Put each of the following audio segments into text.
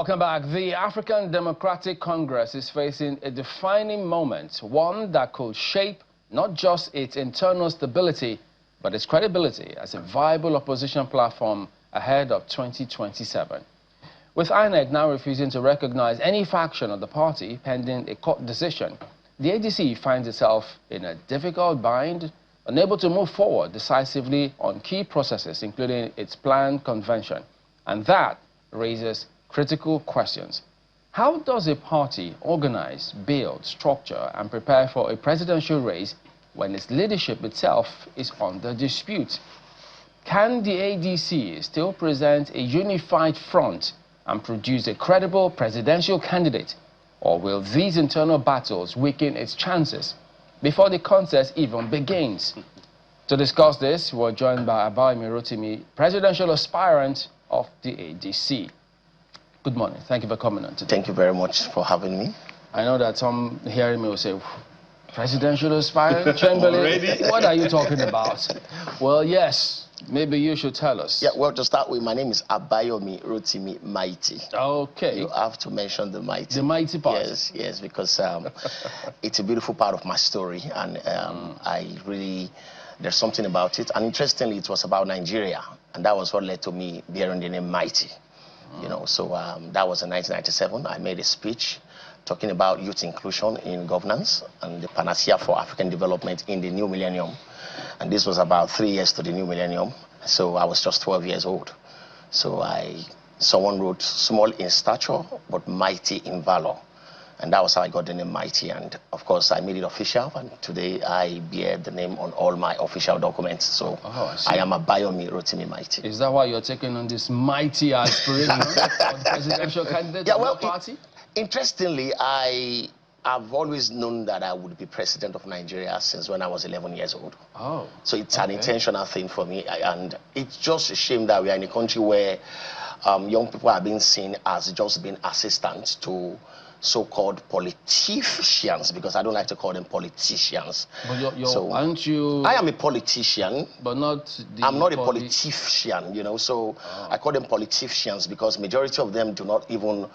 Welcome back. The African Democratic Congress is facing a defining moment, one that could shape not just its internal stability, but its credibility as a viable opposition platform ahead of 2027. With INEC now refusing to recognize any faction of the party pending a court decision, the ADC finds itself in a difficult bind, unable to move forward decisively on key processes, including its planned convention. And that raises critical questions. How does a party organize, build, structure, and prepare for a presidential race when its leadership itself is under dispute? Can the ADC still present a unified front and produce a credible presidential candidate? Or will these internal battles weaken its chances before the contest even begins? To discuss this, we're joined by Abayomi Rotimi, presidential aspirant of the ADC. Good morning. Thank you for coming on today. Thank you very much for having me. I know that some hearing me will say, presidential aspirant, Chamberlain, what are you talking about? Well, yes, maybe you should tell us. Yeah, well, to start with, my name is Abayomi Rotimi Mighty. Okay. You have to mention the mighty. The mighty part. Yes, because it's a beautiful part of my story, and there's something about it. And interestingly, it was about Nigeria, and that was what led to me bearing the name Mighty. You know, so that was in 1997. I made a speech talking about youth inclusion in governance and the panacea for African development in the new millennium. And this was about 3 years to the new millennium. So I was just 12 years old. So someone wrote, small in stature, but mighty in valor. And that was how I got the name Mighty. And of course, I made it official. And today I bear the name on all my official documents. So I am Abayomi Rotimi Mighty. Is that why you're taking on this mighty aspiration for the presidential candidate of your party? Interestingly, I've always known that I would be president of Nigeria since when I was 11 years old. Oh. So it's an intentional thing for me. And it's just a shame that we are in a country where young people are being seen as just being assistants to so-called politicians, because I don't like to call them politicians. But aren't you... I am a politician. But not... I'm not a politician, you know, so I call them politicians because majority of them do not even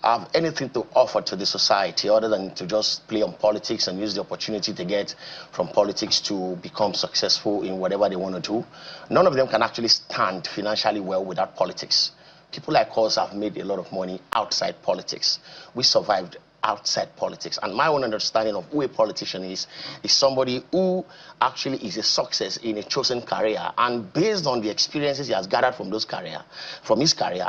have anything to offer to the society other than to just play on politics and use the opportunity to get from politics to become successful in whatever they want to do. None of them can actually stand financially well without politics. People like us have made a lot of money outside politics. We survived outside politics. And my own understanding of who a politician is somebody who actually is a success in a chosen career. And based on the experiences he has gathered from his career,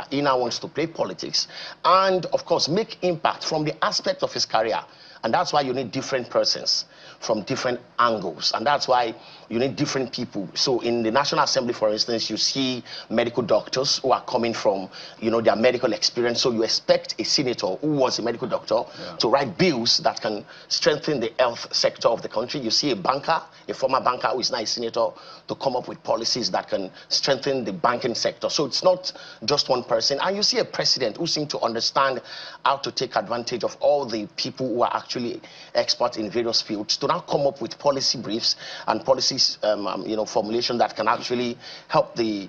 he now wants to play politics and, of course, make impact from the aspect of his career. And that's why you need different persons from different angles. And that's why you need different people. So in the National Assembly, for instance, you see medical doctors who are coming from, you know, their medical experience. So you expect a senator who was a medical doctor to write bills that can strengthen the health sector of the country. You see a banker, a former banker who is now a senator, to come up with policies that can strengthen the banking sector. So it's not just one person. And you see a president who seems to understand how to take advantage of all the people who are actually experts in various fields to now come up with policy briefs and policies, you know, formulation that can actually help the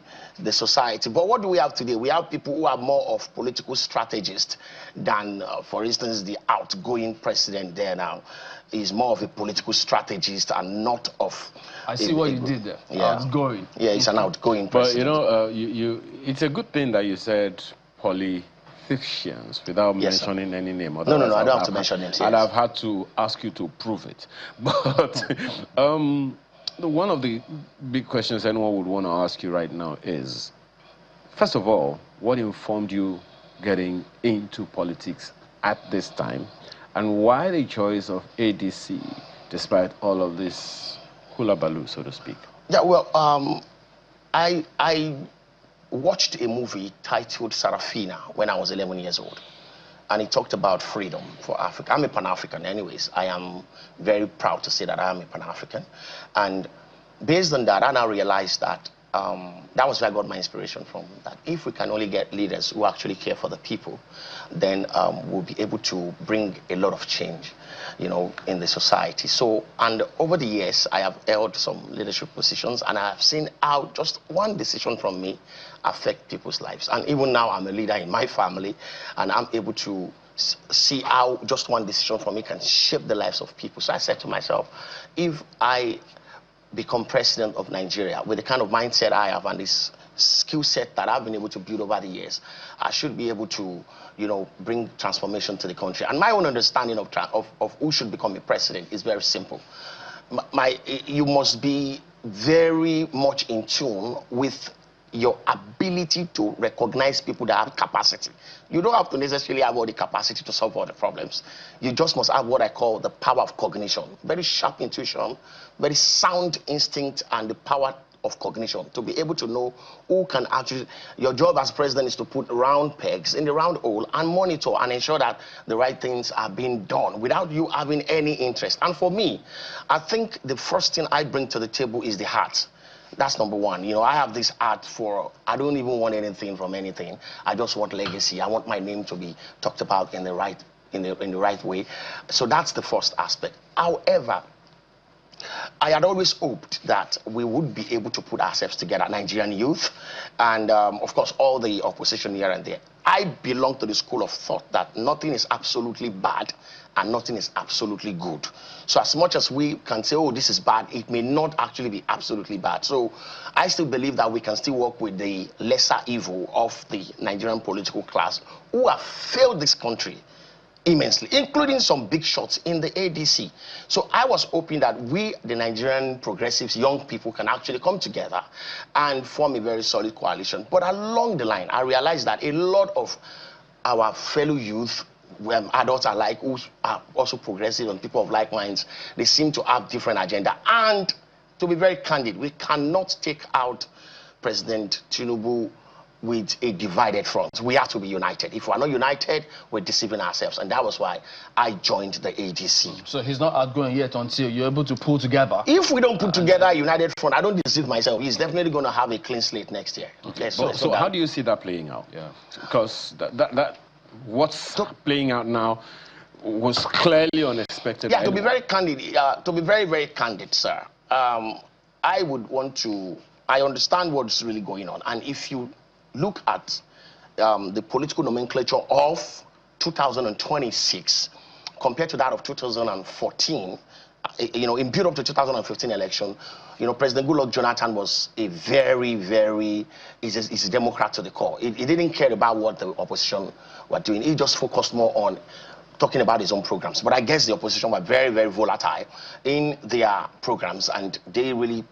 society. But what do we have today? We have people who are more of political strategists than, for instance, the outgoing president there now is more of a political strategist and not of... I see what you did there. Outgoing. Yeah, he's an outgoing president. But, you know, it's a good thing that you said politicians without mentioning any name. No, I don't have to mention names. I'd have had to ask you to prove it. But one of the big questions anyone would want to ask you right now is, first of all, what informed you getting into politics at this time? And why the choice of ADC, despite all of this hullabaloo, so to speak? Yeah, well, I watched a movie titled Sarafina when I was 11 years old. And it talked about freedom for Africa. I'm a Pan-African anyways. I am very proud to say that I am a Pan-African. And based on that, I now realized that that was where I got my inspiration from. That if we can only get leaders who actually care for the people, then we'll be able to bring a lot of change, you know, in the society. So, and over the years, I have held some leadership positions, and I have seen how just one decision from me affect people's lives. And even now, I'm a leader in my family, and I'm able to see how just one decision from me can shape the lives of people. So I said to myself, if I become president of Nigeria with the kind of mindset I have and this skill set that I've been able to build over the years, I should be able to, you know, bring transformation to the country. And my own understanding of who should become a president is very simple. You must be very much in tune with your ability to recognize people that have capacity. You don't have to necessarily have all the capacity to solve all the problems. You just must have what I call the power of cognition. Very sharp intuition, very sound instinct, and the power of cognition to be able to know who can actually... Your job as president is to put round pegs in the round hole and monitor and ensure that the right things are being done without you having any interest. And for me, I think the first thing I bring to the table is the heart. That's number one. You know, I have this art for, I don't even want anything from anything. I just want legacy. I want my name to be talked about in the right way. So that's the first aspect. However, I had always hoped that we would be able to put ourselves together, Nigerian youth, and of course all the opposition here and there. I belong to the school of thought that nothing is absolutely bad and nothing is absolutely good. So as much as we can say, oh, this is bad, it may not actually be absolutely bad. So I still believe that we can still work with the lesser evil of the Nigerian political class who have failed this country immensely, including some big shots in the ADC. So I was hoping that we, the Nigerian progressives, young people, can actually come together and form a very solid coalition. But along the line, I realized that a lot of our fellow youth, adults alike, who are also progressive and people of like minds, they seem to have different agenda. And to be very candid, we cannot take out President Tinubu with a divided front. We have to be united. If we're not united, we're deceiving ourselves. And that was why I joined the ADC. So he's not outgoing yet until you're able to pull together? If we don't put together a united front, I don't deceive myself. He's definitely going to have a clean slate next year. Okay. So how do you see that playing out? Yeah. Because what's playing out now was clearly unexpected. Yeah, to be very candid, to be very, very candid, sir, I would want to... I understand what's really going on. And if you look at the political nomenclature of 2026 compared to that of 2014, you know, in build up to 2015 election, you know, President Goodluck Jonathan was a he's a Democrat to the core. He didn't care about what the opposition were doing. He just focused more on talking about his own programs. But I guess the opposition were very, very volatile in their programs, and they really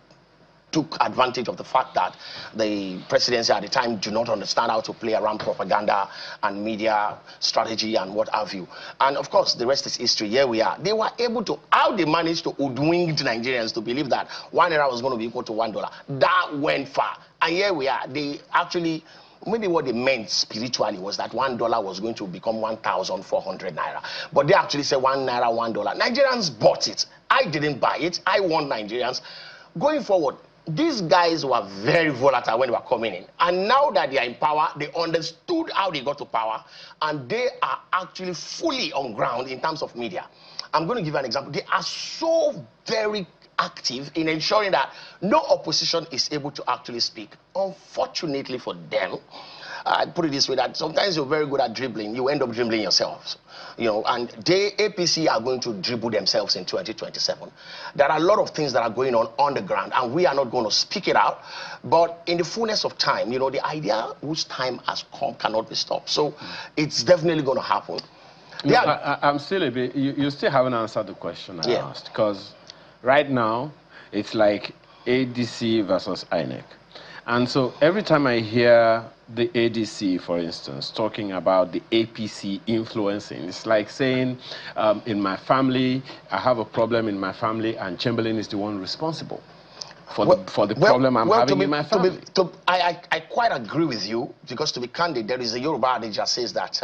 took advantage of the fact that the presidency at the time do not understand how to play around propaganda and media strategy and what have you. And of course, the rest is history. Here we are. They were able to, how they managed to hoodwink Nigerians to believe that 1 naira was going to be equal to $1. That went far. And here we are. They actually, maybe what they meant spiritually was that $1 was going to become 1,400 naira. But they actually said 1 naira, $1. Nigerians bought it. I didn't buy it. I want Nigerians. Going forward, these guys were very volatile when they were coming in. And now that they are in power, they understood how they got to power, and they are actually fully on ground in terms of media. I'm going to give you an example. They are so very active in ensuring that no opposition is able to actually speak. Unfortunately for them, I put it this way, that sometimes you're very good at dribbling, you end up dribbling yourselves. You know, and the APC are going to dribble themselves in 2027. There are a lot of things that are going on the ground, and we are not going to speak it out. But in the fullness of time, you know, the idea whose time has come cannot be stopped. So it's definitely going to happen. No, yeah. I'm still a bit, you still haven't answered the question I asked. Because right now, it's like ADC versus INEC. And so every time I hear the ADC, for instance, talking about the APC influencing, it's like saying, in my family, I have a problem in my family, and Chamberlain is the one responsible for the problem I'm having in my family. I quite agree with you, because to be candid, there is a Yoruba adage that says that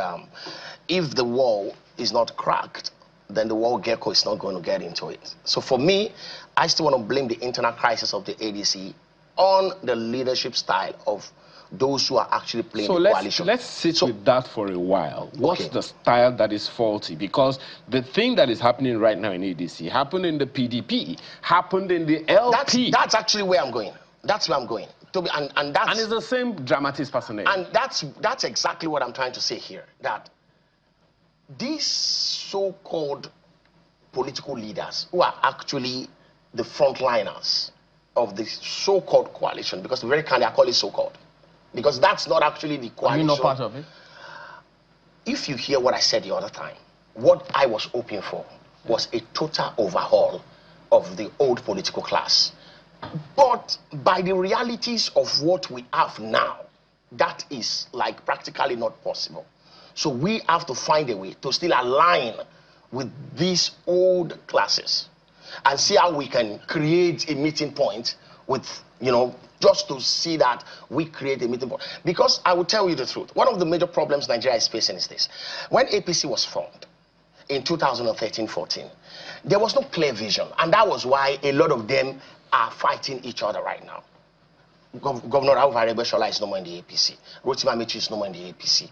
if the wall is not cracked, then the wall gecko is not going to get into it. So for me, I still want to blame the internal crisis of the ADC on the leadership style of those who are actually playing so the coalition. Let's sit with that for a while. What's the style that is faulty? Because the thing that is happening right now in ADC happened in the PDP, happened in the LP. That's actually where I'm going. That's where I'm going. And it's the same dramatist personality. And that's exactly what I'm trying to say here. That these so-called political leaders who are actually the frontliners of the so-called coalition, because very kindly I call it so-called, because that's not actually the coalition. Are you not part of it? If you hear what I said the other time, what I was hoping for was a total overhaul of the old political class. But by the realities of what we have now, that is like practically not possible. So we have to find a way to still align with these old classes and see how we can create a meeting point with, just to see that we create a meeting point. Because I will tell you the truth, one of the major problems Nigeria is facing is this. When APC was formed in 2013-14, there was no clear vision, and that was why a lot of them are fighting each other right now. Governor Abayomi is no more in the APC. Rotimi is no more in the APC.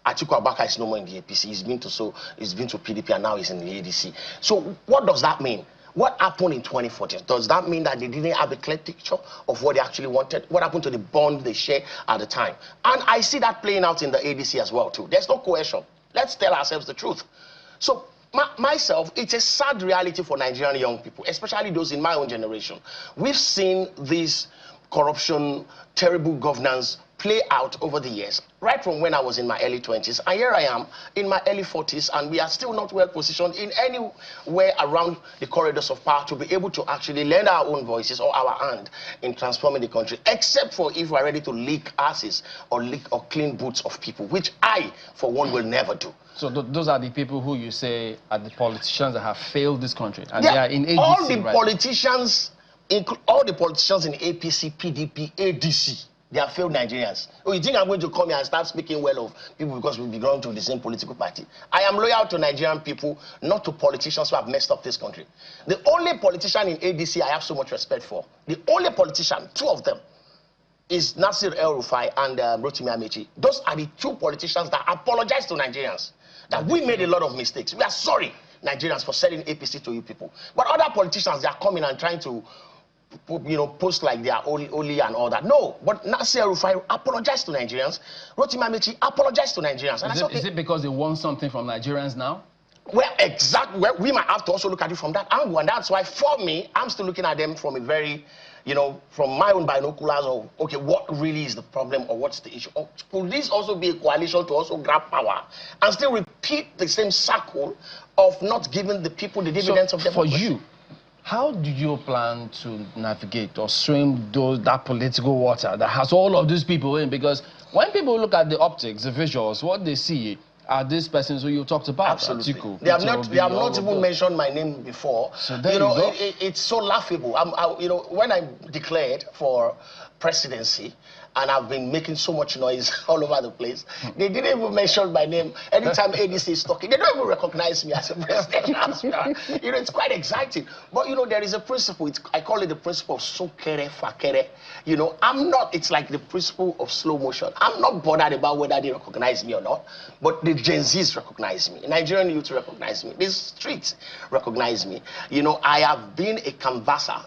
Atiku Abubakar is no more in the APC. He's been to PDP, and now he's in the ADC. So what does that mean? What happened in 2014? Does that mean that they didn't have a clear picture of what they actually wanted? What happened to the bond they shared at the time? And I see that playing out in the ADC as well too. There's no cohesion. Let's tell ourselves the truth. So myself, it's a sad reality for Nigerian young people, especially those in my own generation. We've seen this corruption, terrible governance play out over the years, right from when I was in my early 20s, and here I am in my early 40s, and we are still not well positioned in anywhere around the corridors of power to be able to actually lend our own voices or our hand in transforming the country, except for if we're ready to lick asses or clean boots of people, which I, for one, will never do. So those are the people who you say are the politicians that have failed this country, and they are in ADC, all the right? politicians, all the politicians in APC, PDP, ADC, they are failed Nigerians. Oh, you think I'm going to come here and start speaking well of people because we belong to the same political party? I am loyal to Nigerian people, not to politicians who have messed up this country. The only politician in ADC I have so much respect for, the only politician, two of them, is Nasir El-Rufai and Rotimi. Those are the two politicians that apologize to Nigerians, that we made a lot of mistakes. We are sorry, Nigerians, for selling APC to you people. But other politicians, they are coming and trying to post like they are only and all that. No, but Nasir El-Rufai apologized to Nigerians. Rotimi apologized to Nigerians. And is it because they want something from Nigerians now? Well, exactly. Well, we might have to also look at it from that angle, and that's why, for me, I'm still looking at them from a very, from my own binoculars of, okay, what really is the problem or what's the issue? Or could this also be a coalition to also grab power and still repeat the same circle of not giving the people the dividends of democracy? For you, how do you plan to navigate or swim that political water that has all of these people in? Because when people look at the optics, the visuals, what they see are these persons who you talked about. Absolutely. Atiku, They have not even mentioned my name before. So there you go. It's so laughable. When I declared for presidency, and I've been making so much noise all over the place, they didn't even mention my name. Anytime ADC is talking, they don't even recognize me as a president. It's quite exciting. But, there is a principle. I call it the principle of sokere fakere. It's like the principle of slow motion. I'm not bothered about whether they recognize me or not, but the Gen Zs recognize me. Nigerian youth recognize me. The streets recognize me. I have been a canvasser,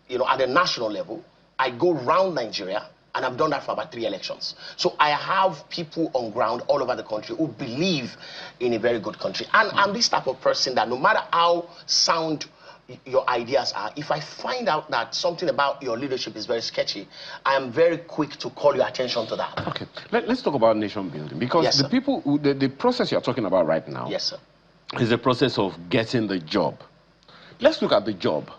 at the national level. I go round Nigeria, and I've done that for about 3 elections. So I have people on ground all over the country who believe in a very good country. And I'm this type of person that no matter how sound your ideas are, if I find out that something about your leadership is very sketchy, I am very quick to call your attention to that. Okay, let's talk about nation building. Because yes, the process you're talking about right now, yes, sir, is the process of getting the job. Let's look at the job.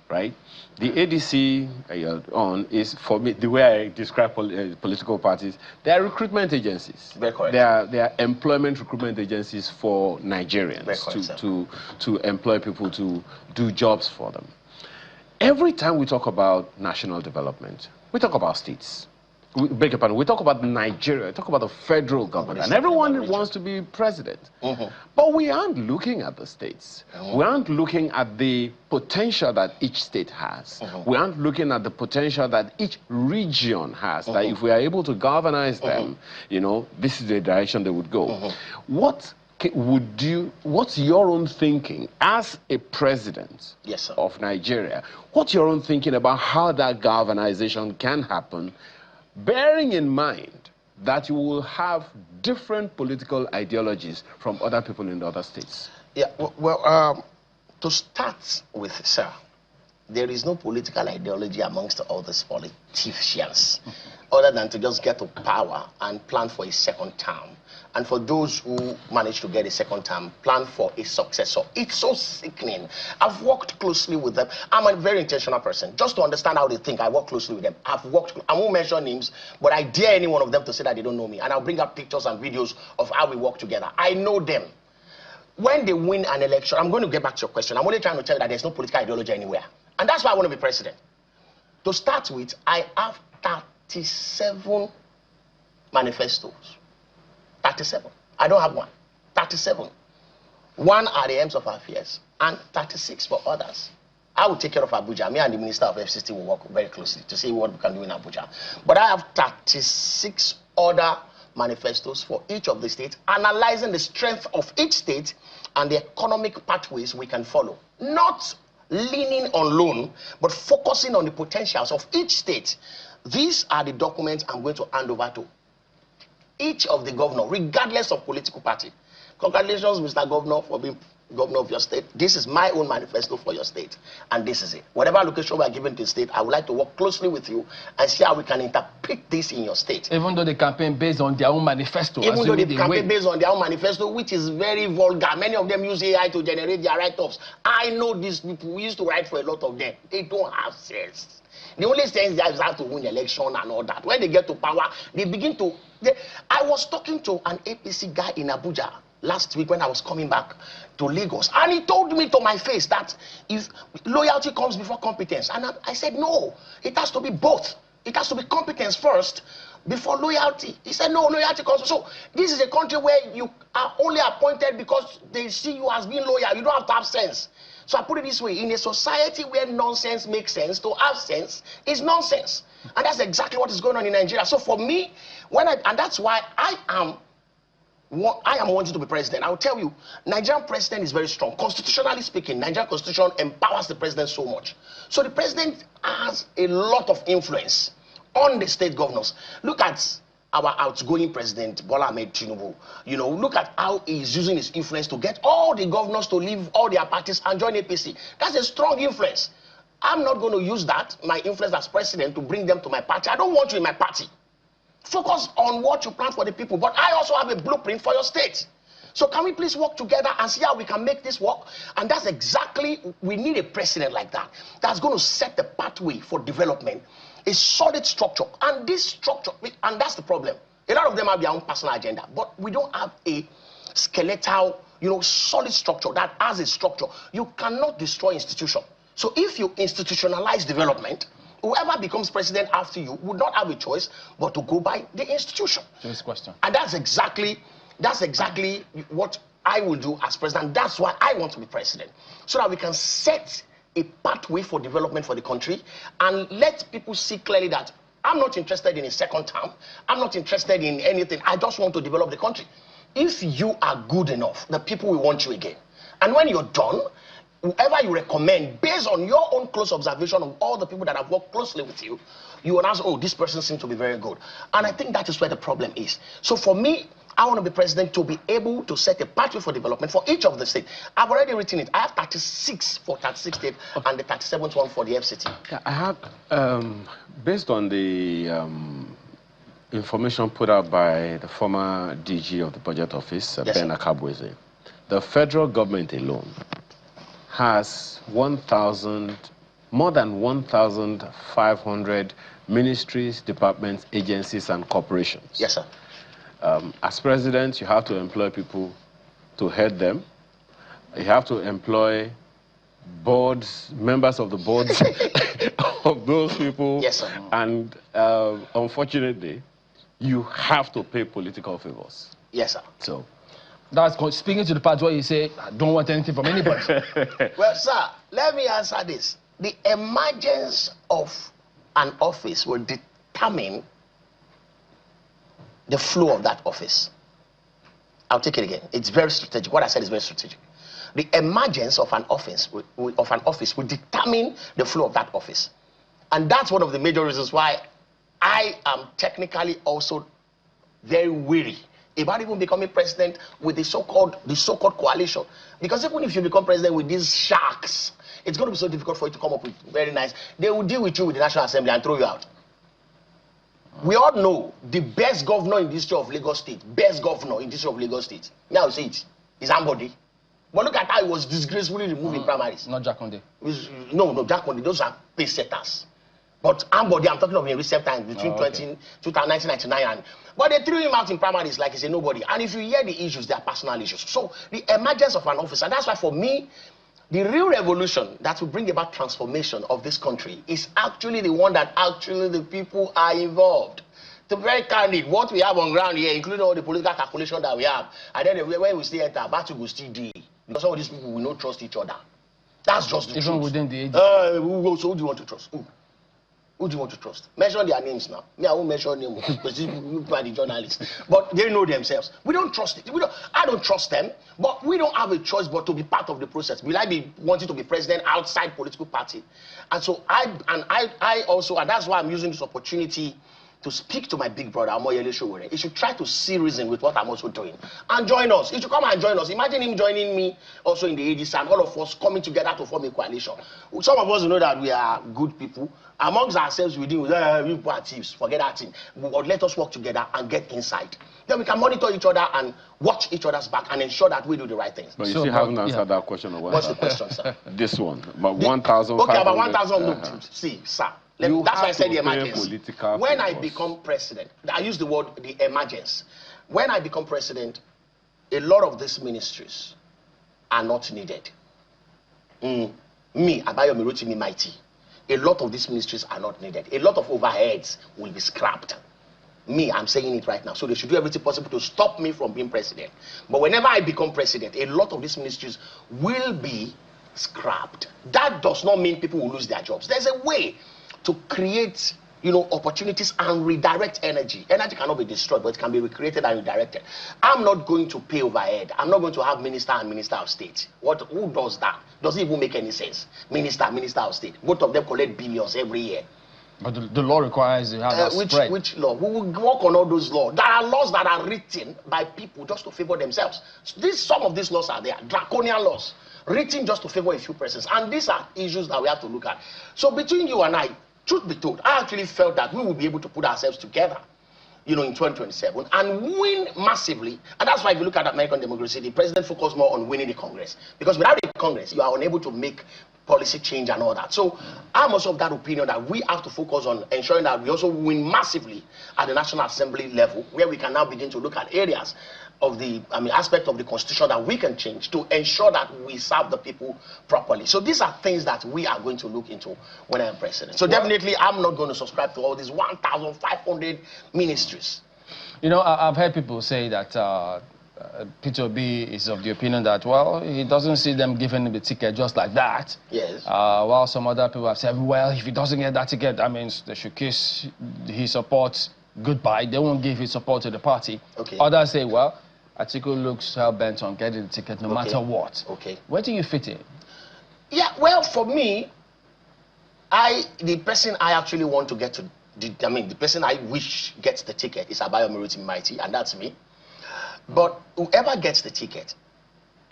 Right? The ADC is, for me, the way I describe political parties, they are recruitment agencies. Very correct. They are employment recruitment agencies for Nigerians to employ people to do jobs for them. Every time we talk about national development, we talk about states. beg your pardon, we talk about Nigeria, we talk about the federal government, and everyone wants to be president. But we aren't looking at the states. We aren't looking at the potential that each state has. We aren't looking at the potential that each region has, that if we are able to galvanize them, you know, this is the direction they would go. What's your own thinking as a president of Nigeria? What's your own thinking about how that galvanization can happen, bearing in mind that you will have different political ideologies from other people in the other states? Yeah, well, to start with, sir, there is no political ideology amongst all these politicians other than to just get to power and plan for a second term. And for those who manage to get a second term, plan for a successor. It's so sickening. I've worked closely with them. I'm a very intentional person. Just to understand how they think, I work closely with them. I won't mention names, but I dare any one of them to say that they don't know me. And I'll bring up pictures and videos of how we work together. I know them. When they win an election, I'm going to get back to your question. I'm only trying to tell you that there's no political ideology anywhere. And that's why I want to be president. To start with, I have 37 manifestos. 37. I don't have one. 37. One are the aims of our affairs, and 36 for others. I will take care of Abuja. Me and the Minister of FCT will work very closely to see what we can do in Abuja. But I have 36 other manifestos for each of the states, analyzing the strength of each state and the economic pathways we can follow. Not leaning on loan, but focusing on the potentials of each state. These are the documents I'm going to hand over to each of the governor, regardless of political party. Congratulations, Mr. Governor, for being governor of your state. This is my own manifesto for your state, and this is it. Whatever allocation we are given to the state, I would like to work closely with you and see how we can interpret this in your state. Even though they campaign based on their own manifesto. Even though they campaign based on their own manifesto, which is very vulgar. Many of them use AI to generate their write-ups. I know these people. We used to write for a lot of them. They don't have sense. The only sense they have to win election and all that. When they get to power, they begin to... I was talking to an APC guy in Abuja last week when I was coming back to Lagos, and he told me to my face that if loyalty comes before competence, and I said no, it has to be both. It has to be competence first before loyalty. He said no, loyalty comes. So this is a country where you are only appointed because they see you as being loyal. You don't have to have sense. So I put it this way: in a society where nonsense makes sense, to have sense is nonsense. And that's exactly what is going on in Nigeria. So for me, and that's why I am wanting to be president. I'll tell you, Nigerian president is very strong. Constitutionally speaking, Nigerian constitution empowers the president so much. So the president has a lot of influence on the state governors. Look at our outgoing president, Bola Ahmed Tinubu. You know, look at how he's using his influence to get all the governors to leave all their parties and join APC. That's a strong influence. I'm not going to use that, my influence as president, to bring them to my party. I don't want you in my party. Focus on what you plan for the people. But I also have a blueprint for your state. So can we please work together and see how we can make this work? And that's exactly, we need a president like that. That's going to set the pathway for development. A solid structure. And this structure, and that's the problem. A lot of them have their own personal agenda. But we don't have a skeletal, solid structure that has a structure. You cannot destroy institution. So if you institutionalize development, whoever becomes president after you would not have a choice but to go by the institution. This question. And that's exactly what I will do as president. That's why I want to be president. So that we can set a pathway for development for the country and let people see clearly that I'm not interested in a second term. I'm not interested in anything. I just want to develop the country. If you are good enough, the people will want you again. And when you're done, whoever you recommend, based on your own close observation of all the people that have worked closely with you, you will ask, oh, this person seems to be very good. And I think that is where the problem is. So for me, I want to be president to be able to set a pathway for development for each of the states. I've already written it. I have 36 for 36 states and the 37th one for the FCT. Yeah, I have, based on the information put out by the former DG of the Budget Office, Ben Akabweze, the federal government alone has more than 1,500 ministries, departments, agencies, and corporations. Yes, sir. As president, you have to employ people to head them. You have to employ boards, members of the boards of those people. Yes, sir. And unfortunately, you have to pay political favors. Yes, sir. So That's speaking to the part where you say, I don't want anything from anybody. Well, sir, let me answer this. The emergence of an office will determine the flow of that office. I'll take it again. It's very strategic. What I said is very strategic. The emergence of an office will determine the flow of that office. And that's one of the major reasons why I am technically also very weary about even becoming president with the so-called coalition. Because even if you become president with these sharks, it's going to be so difficult for you to come up with very nice. They will deal with you with the National Assembly and throw you out. We all know the best governor in the history of Lagos State, now you see it, is Ambody. But look at how he was disgracefully removed in primaries. Not Jakonde. No, Jakonde, those are pace setters. But Ambody, I'm talking of in recent times, between 1999 and... But they threw him out in primaries like he's a nobody. And if you hear the issues, they are personal issues. So the emergence of an office, and that's why for me, the real revolution that will bring about transformation of this country is actually the one that actually the people are involved. To be very candid, what we have on ground here, including all the political calculation that we have, and then when we still enter, battle will still do. Because all these people will not trust each other. That's just the truth. Even within the ADC. So who do you want to trust? Who do you want to trust? Mention their names now. Me, I won't mention names because you are the journalists. But they know themselves. We don't trust it. I don't trust them, but we don't have a choice but to be part of the process. Will I be wanting to be president outside political party? And so I also, and that's why I'm using this opportunity to speak to my big brother, Amoyele Sowore. He should try to see reason with what I'm also doing. And join us. He should come and join us. Imagine him joining me also in the ADC and all of us coming together to form a coalition. Some of us know that we are good people. Amongst ourselves, we deal with we are thieves. Forget that thing. But let us work together and get inside. Then we can monitor each other and watch each other's back and ensure that we do the right things. But you still haven't answered that question. What's the question, sir? This one. About 1,000. Okay, about 1,000. Look, see, sir. That's why I said the emergence. When I become president, I use the word the emergence. When I become president, a lot of these ministries are not needed. Me, Abayomi, Rotimi, mighty. A lot of these ministries are not needed. A lot of overheads will be scrapped. Me, I'm saying it right now. So they should do everything possible to stop me from being president. But whenever I become president, a lot of these ministries will be scrapped. That does not mean people will lose their jobs. There's a way to create, opportunities and redirect energy. Energy cannot be destroyed, but it can be recreated and redirected. I'm not going to pay overhead. I'm not going to have minister and minister of state. Who does that? Does it even make any sense? Minister of state. Both of them collect billions every year. But the law requires you have that spread. Which law? We will work on all those laws. There are laws that are written by people just to favor themselves. Some of these laws are there. Draconian laws. Written just to favor a few persons. And these are issues that we have to look at. So between you and I, truth be told, I actually felt that we will be able to put ourselves together, in 2027 and win massively. And that's why if you look at American democracy, the president focused more on winning the Congress. Because without the Congress, you are unable to make policy change and all that. So I'm also of that opinion that we have to focus on ensuring that we also win massively at the National Assembly level, where we can now begin to look at areas of the aspect of the constitution that we can change to ensure that we serve the people properly. So these are things that we are going to look into when I am president. So definitely I'm not going to subscribe to all these 1,500 ministries. I've heard people say that Peter Obi is of the opinion that, well, he doesn't see them giving him the ticket just like that. Yes. While some other people have said, well, if he doesn't get that ticket, that means they should kiss his support goodbye. They won't give his support to the party. Okay. Others say, well, Atiku looks hell-bent on getting the ticket no matter what. Okay. Where do you fit in? Yeah, well, for me, the person I actually want to get to, the person I wish gets the ticket is Abayomi Rotimi Mighty, and that's me. But whoever gets the ticket,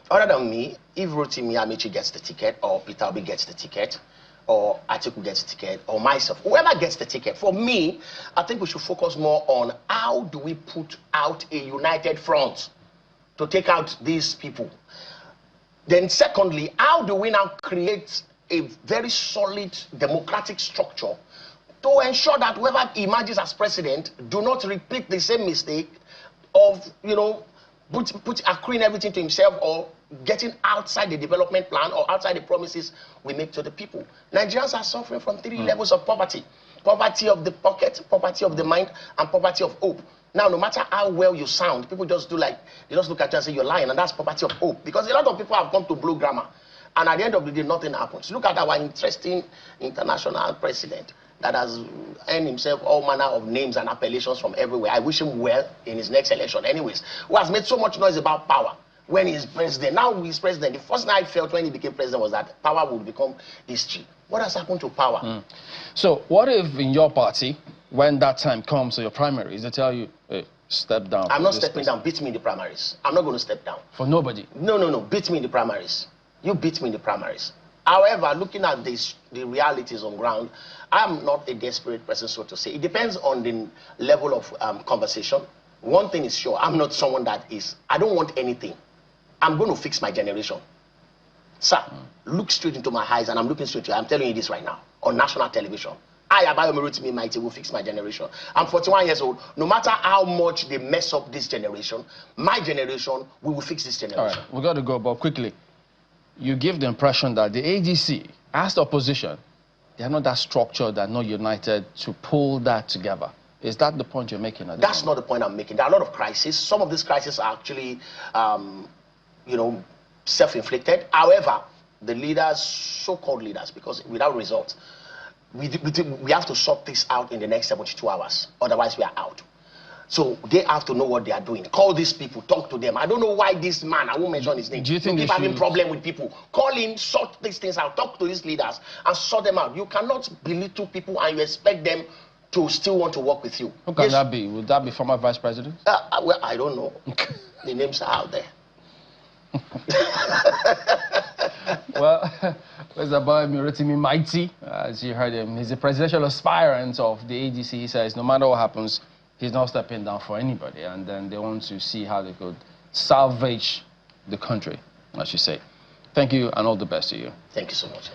other than me, if Rotimi Amici gets the ticket, or Peter Obi gets the ticket, or Atiku gets the ticket, or myself, whoever gets the ticket, for me, I think we should focus more on how do we put out a united front to take out these people. Then secondly, how do we now create a very solid democratic structure to ensure that whoever emerges as president do not repeat the same mistake of, accruing everything to himself or getting outside the development plan or outside the promises we make to the people. Nigerians are suffering from 3 levels of poverty. Poverty of the pocket, poverty of the mind, and poverty of hope. Now, no matter how well you sound, people just look at you and say you're lying, and that's poverty of hope. Because a lot of people have come to blow grammar, and at the end of the day, nothing happens. Look at our interesting international president that has earned himself all manner of names and appellations from everywhere. I wish him well in his next election. Anyways, who has made so much noise about power when he's president. Now he's president. The first thing I felt when he became president was that power would become history. What has happened to power? So what if in your party, when that time comes to your primaries, they tell you, hey, step down? I'm not stepping down. Beat me in the primaries. I'm not going to step down. For nobody? No. Beat me in the primaries. You beat me in the primaries. However, looking at the realities on ground, I'm not a desperate person, so to say. It depends on the level of conversation. One thing is sure, I'm not someone I don't want anything. I'm going to fix my generation. Sir, look straight into my eyes, and I'm looking straight to you. I'm telling you this right now, on national television. I, Abayomi, Rotimi, Mighty, will fix my generation. I'm 41 years old. No matter how much they mess up this generation, my generation, we will fix this generation. All right, we got to go, but quickly. You give the impression that the ADC, as the opposition, they are not that structured, they're not united to pull that together. Is that the point you're making? That's not the point I'm making. There are a lot of crises. Some of these crises are actually, self-inflicted. However, the leaders, so-called leaders, because without results, we have to sort this out in the next 72 hours. Otherwise, we are out. So they have to know what they are doing. Call these people, talk to them. I don't know why this man, I won't mention his name, do you think keep having problem with people. Call him, sort these things out, talk to these leaders, and sort them out. You cannot belittle people and you expect them to still want to work with you. Who can that be? Would that be former vice president? Well, I don't know. The names are out there. Well, Mr. Abayomi, Rotimi Mighty, as you heard him, he's a presidential aspirant of the ADC. He says no matter what happens, he's not stepping down for anybody, and then they want to see how they could salvage the country, I should say. Thank you, and all the best to you. Thank you so much.